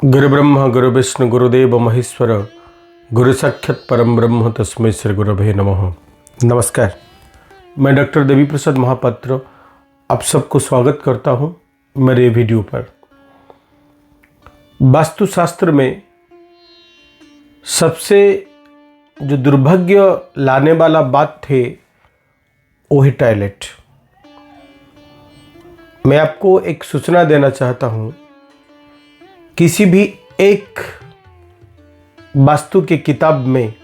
गुरु ब्रह्मा गुरु विष्णु गुरुदेव महेश्वर गुरु साक्षात परम ब्रह्म तस्मै श्री गुरवे नमः। नमस्कार, मैं डॉक्टर देवी प्रसाद महापात्र आप सबको स्वागत करता हूं मेरे वीडियो पर। वास्तुशास्त्र में सबसे जो दुर्भाग्य लाने वाला बात थे वो है टॉयलेट। मैं आपको एक सूचना देना चाहता हूं, किसी भी एक वास्तु की किताब में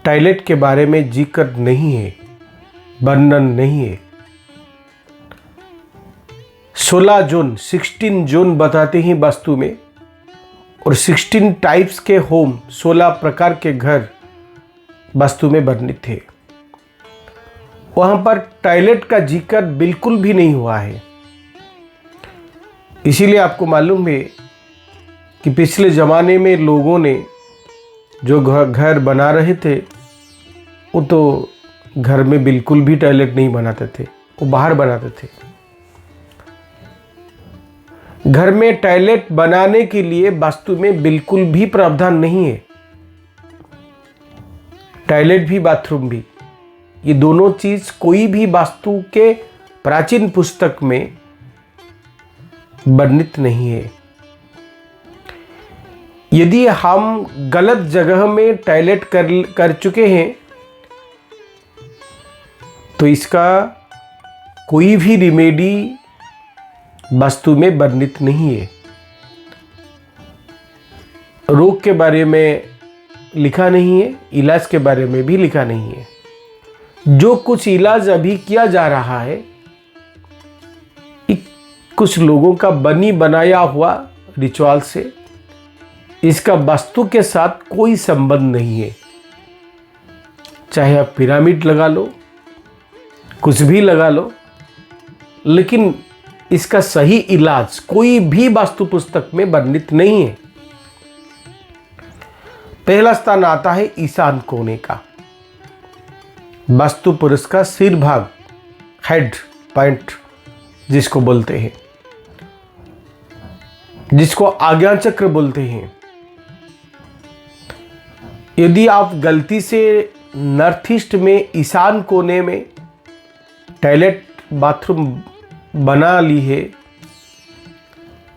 टॉयलेट के बारे में जिक्र नहीं है, वर्णन नहीं है। 16 जोन बताते हैं वास्तु में, और 16 टाइप्स के होम, 16 प्रकार के घर वास्तु में वर्णित थे। वहां पर टॉयलेट का जिक्र बिल्कुल भी नहीं हुआ है। इसीलिए आपको मालूम है कि पिछले ज़माने में लोगों ने जो घर बना रहे थे वो तो घर में बिल्कुल भी टॉयलेट नहीं बनाते थे, वो बाहर बनाते थे। घर में टॉयलेट बनाने के लिए वास्तु में बिल्कुल भी प्रावधान नहीं है। टॉयलेट भी बाथरूम भी, ये दोनों चीज़ कोई भी वास्तु के प्राचीन पुस्तक में वर्णित नहीं है। यदि हम गलत जगह में टॉयलेट कर चुके हैं तो इसका कोई भी रिमेडी वास्तु में वर्णित नहीं है। रोग के बारे में लिखा नहीं है, इलाज के बारे में भी लिखा नहीं है। जो कुछ इलाज अभी किया जा रहा है, कुछ लोगों का बनी बनाया हुआ रिचुअल से, इसका वास्तु के साथ कोई संबंध नहीं है। चाहे आप पिरामिड लगा लो, कुछ भी लगा लो, लेकिन इसका सही इलाज कोई भी वास्तु पुस्तक में वर्णित नहीं है। पहला स्थान आता है ईशान कोने का। वास्तु पुरुष का सिर भाग, हेड पॉइंट जिसको बोलते हैं, जिसको आज्ञा चक्र बोलते हैं। यदि आप गलती से नॉर्थ ईस्ट में ईशान कोने में टॉयलेट बाथरूम बना ली है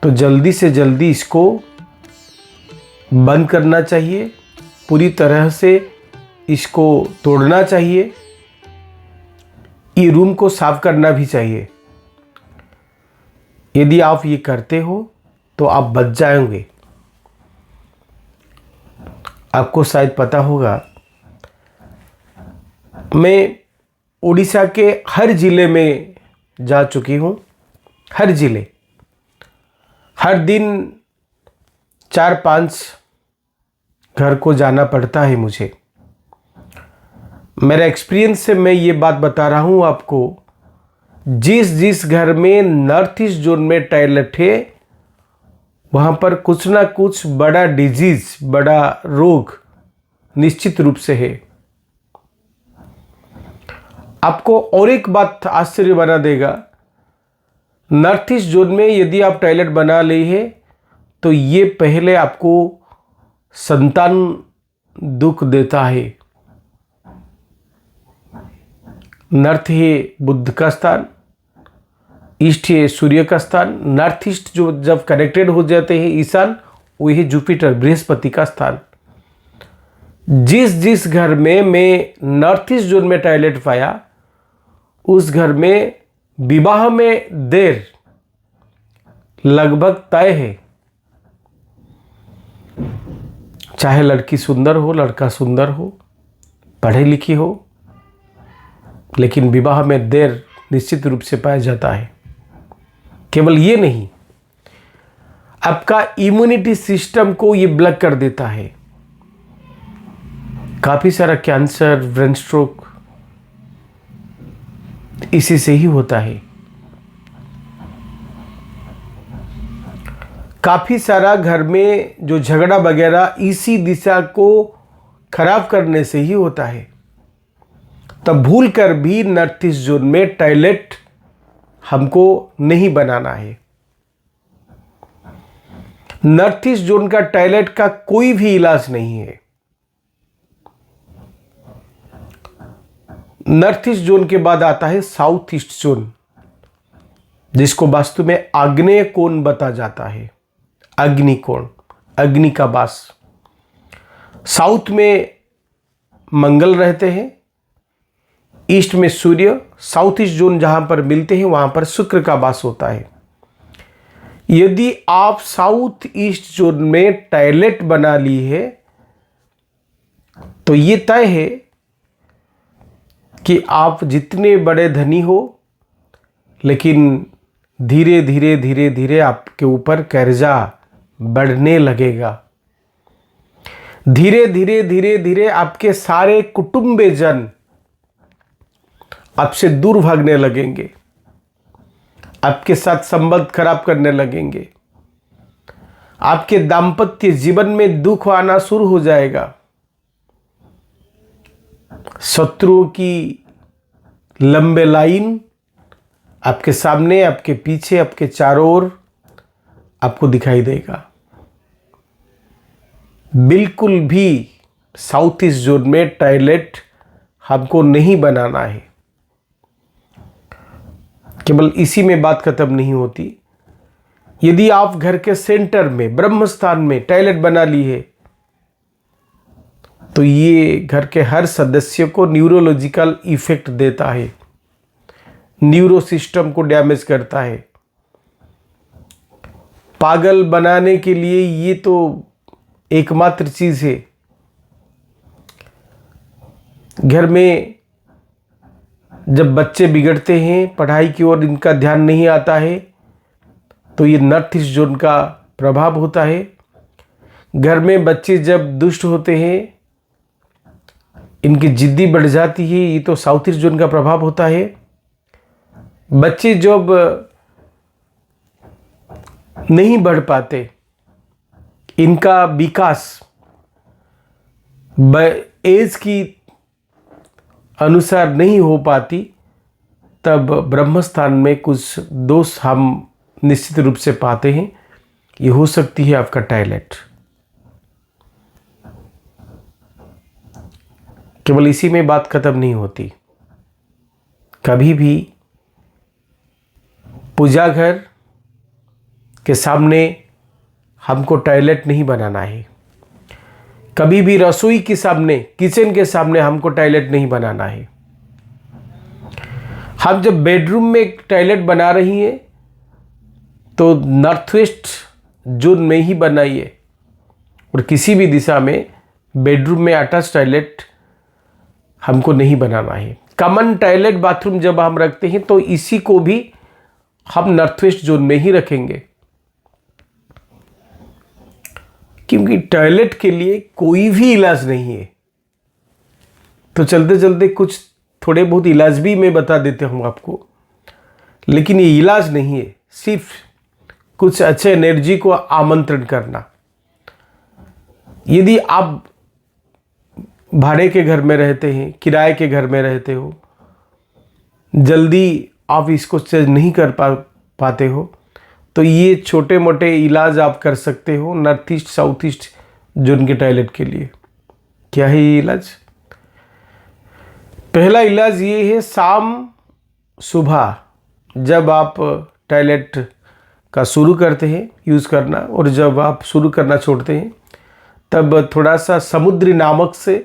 तो जल्दी से जल्दी इसको बंद करना चाहिए, पूरी तरह से इसको तोड़ना चाहिए। ये रूम को साफ करना भी चाहिए। यदि आप ये करते हो तो आप बच जाएंगे। आपको शायद पता होगा, मैं उड़ीसा के हर ज़िले में जा चुकी हूँ। हर ज़िले, हर दिन 4-5 घर को जाना पड़ता है मुझे। मेरा एक्सपीरियंस से मैं ये बात बता रहा हूँ आपको। जिस घर में नॉर्थ ईस्ट जोन में टॉयलेट है, वहाँ पर कुछ ना कुछ बड़ा डिजीज, बड़ा रोग निश्चित रूप से है। आपको और एक बात आश्चर्य बना देगा, नॉर्थ ईस्ट जोन में यदि आप टॉयलेट बना ले है तो ये पहले आपको संतान दुख देता है। नॉर्थ है बुध का स्थान, ईस्ट है सूर्य का स्थान। नॉर्थ ईस्ट जो जब कनेक्टेड हो जाते हैं ईशान, वो है जुपिटर बृहस्पति का स्थान। जिस घर में मैं नॉर्थ ईस्ट जोन में टॉयलेट पाया, उस घर में विवाह में देर लगभग तय है। चाहे लड़की सुंदर हो, लड़का सुंदर हो, पढ़े लिखी हो, लेकिन विवाह में देर निश्चित रूप से पाया जाता है। केवल ये नहीं, आपका इम्यूनिटी सिस्टम को ये ब्लॉक कर देता है। काफी सारा कैंसर, ब्रेन स्ट्रोक इसी से ही होता है। काफी सारा घर में जो झगड़ा वगैरह इसी दिशा को खराब करने से ही होता है। तब भूल कर भी नॉर्थ ईस्ट जोन में टॉयलेट हमको नहीं बनाना है। नॉर्थ ईस्ट जोन का टॉयलेट का कोई भी इलाज नहीं है। नॉर्थ ईस्ट जोन के बाद आता है साउथ ईस्ट जोन, जिसको वास्तु में आग्नेय कोण बता जाता है। अग्नि कोण, अग्नि का वास। साउथ में मंगल रहते हैं, ईस्ट में सूर्य, साउथ ईस्ट जोन जहां पर मिलते हैं वहां पर शुक्र का वास होता है। यदि आप साउथ ईस्ट जोन में टॉयलेट बना ली है तो ये तय है कि आप जितने बड़े धनी हो, लेकिन धीरे धीरे धीरे धीरे आपके ऊपर कर्जा बढ़ने लगेगा। धीरे धीरे धीरे धीरे आपके सारे कुटुंबजन आपसे दूर भागने लगेंगे, आपके साथ संबंध खराब करने लगेंगे, आपके दाम्पत्य जीवन में दुख आना शुरू हो जाएगा। शत्रुओं की लंबे लाइन आपके सामने, आपके पीछे, आपके चारों ओर आपको दिखाई देगा। बिल्कुल भी साउथ ईस्ट जोन में टॉयलेट हमको नहीं बनाना है। केवल इसी में बात खत्म नहीं होती। यदि आप घर के सेंटर में, ब्रह्म स्थान में टॉयलेट बना ली है तो ये घर के हर सदस्य को न्यूरोलॉजिकल इफेक्ट देता है, न्यूरो सिस्टम को डैमेज करता है। पागल बनाने के लिए ये तो एकमात्र चीज है। घर में जब बच्चे बिगड़ते हैं, पढ़ाई की ओर इनका ध्यान नहीं आता है, तो ये नॉर्थ ईस्ट जोन का प्रभाव होता है। घर में बच्चे जब दुष्ट होते हैं, इनकी जिद्दी बढ़ जाती है, ये तो साउथ ईस्ट जोन का प्रभाव होता है। बच्चे जब नहीं बढ़ पाते, इनका विकास एज की अनुसार नहीं हो पाती, तब ब्रह्मस्थान में कुछ दोष हम निश्चित रूप से पाते हैं। ये हो सकती है आपका टॉयलेट। केवल इसी में बात खत्म नहीं होती। कभी भी पूजा घर के सामने हमको टॉयलेट नहीं बनाना है। कभी भी रसोई के सामने, किचन के सामने हमको टॉयलेट नहीं बनाना है। हम जब बेडरूम में एक टॉयलेट बना रही हैं तो नॉर्थ वेस्ट जोन में ही बनाइए, और किसी भी दिशा में बेडरूम में अटैच टॉयलेट हमको नहीं बनाना है। कॉमन टॉयलेट बाथरूम जब हम रखते हैं तो इसी को भी हम नॉर्थ वेस्ट जोन में ही रखेंगे, क्योंकि टॉयलेट के लिए कोई भी इलाज नहीं है। तो चलते चलते कुछ थोड़े बहुत इलाज भी मैं बता देता हूं आपको, लेकिन ये इलाज नहीं है, सिर्फ कुछ अच्छे एनर्जी को आमंत्रण करना। यदि आप भाड़े के घर में रहते हैं, किराए के घर में रहते हो, जल्दी आप इसको चेंज नहीं कर पाते हो, तो ये छोटे मोटे इलाज आप कर सकते हो north east south east zone के टॉयलेट के लिए। क्या है ये इलाज? पहला इलाज ये है, शाम सुबह जब आप टॉयलेट का शुरू करते हैं यूज़ करना, और जब आप शुरू करना छोड़ते हैं, तब थोड़ा सा समुद्री नमक से,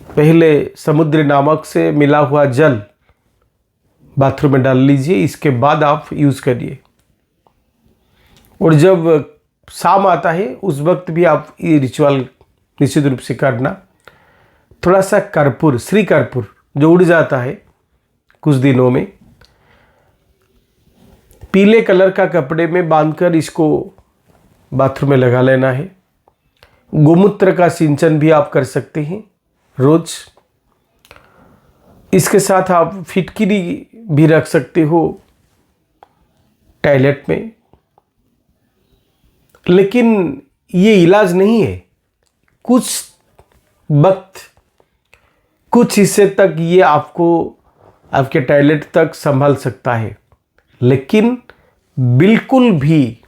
पहले समुद्री नमक से मिला हुआ जल बाथरूम में डाल लीजिए। इसके बाद आप यूज़ करिए, और जब शाम आता है उस वक्त भी आप ये रिचुअल निश्चित रूप से करना। थोड़ा सा कर्पूर, श्री कर्पूर जो उड़ जाता है कुछ दिनों में, पीले कलर का कपड़े में बांधकर इसको बाथरूम में लगा लेना है। गोमूत्र का सिंचन भी आप कर सकते हैं रोज। इसके साथ आप फिटकिरी भी रख सकते हो टॉयलेट में, लेकिन ये इलाज नहीं है। कुछ वक्त, कुछ हिस्से तक ये आपको आपके टॉयलेट तक संभाल सकता है, लेकिन बिल्कुल भी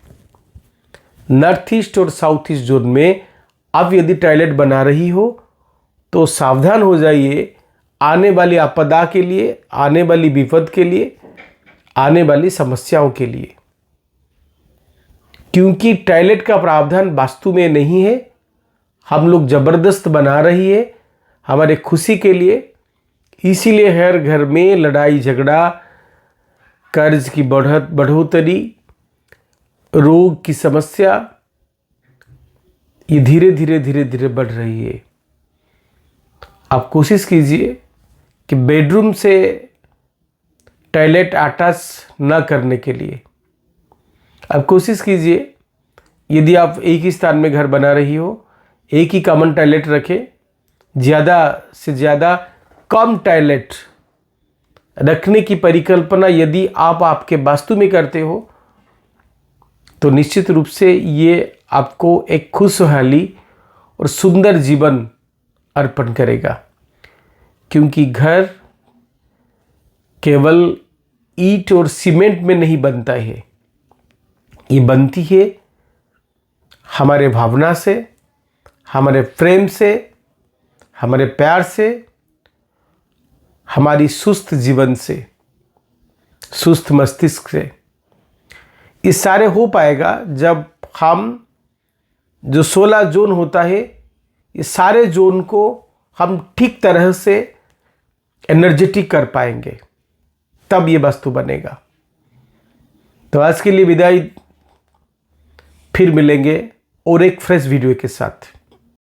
नॉर्थ ईस्ट और साउथ ईस्ट जोन में अब यदि टॉयलेट बना रही हो तो सावधान हो जाइए आने वाली आपदा के लिए, आने वाली विपद के लिए, आने वाली समस्याओं के लिए। क्योंकि टॉयलेट का प्रावधान वास्तु में नहीं है, हम लोग जबरदस्त बना रही है हमारे खुशी के लिए। इसीलिए हर घर में लड़ाई झगड़ा, कर्ज की बढ़ोतरी, रोग की समस्या ये धीरे धीरे बढ़ रही है। आप कोशिश कीजिए कि बेडरूम से टॉयलेट अटैच न करने के लिए आप कोशिश कीजिए, यदि आप एक ही स्थान में घर बना रही हो, एक ही कॉमन टॉयलेट रखें। ज़्यादा से ज़्यादा कम टॉयलेट रखने की परिकल्पना यदि आप आपके वास्तु में करते हो तो निश्चित रूप से ये आपको एक खुशहाली और सुंदर जीवन अर्पण करेगा। क्योंकि घर केवल ईंट और सीमेंट में नहीं बनता है, ये बनती है हमारे भावना से, हमारे प्रेम से, हमारे प्यार से, हमारी सुस्त जीवन से, सुस्त मस्तिष्क से। ये सारे हो पाएगा जब हम जो 16 जोन होता है, ये सारे जोन को हम ठीक तरह से एनर्जेटिक कर पाएंगे, तब ये वस्तु बनेगा। तो आज के लिए विदाई, फिर मिलेंगे और एक फ्रेश वीडियो के साथ।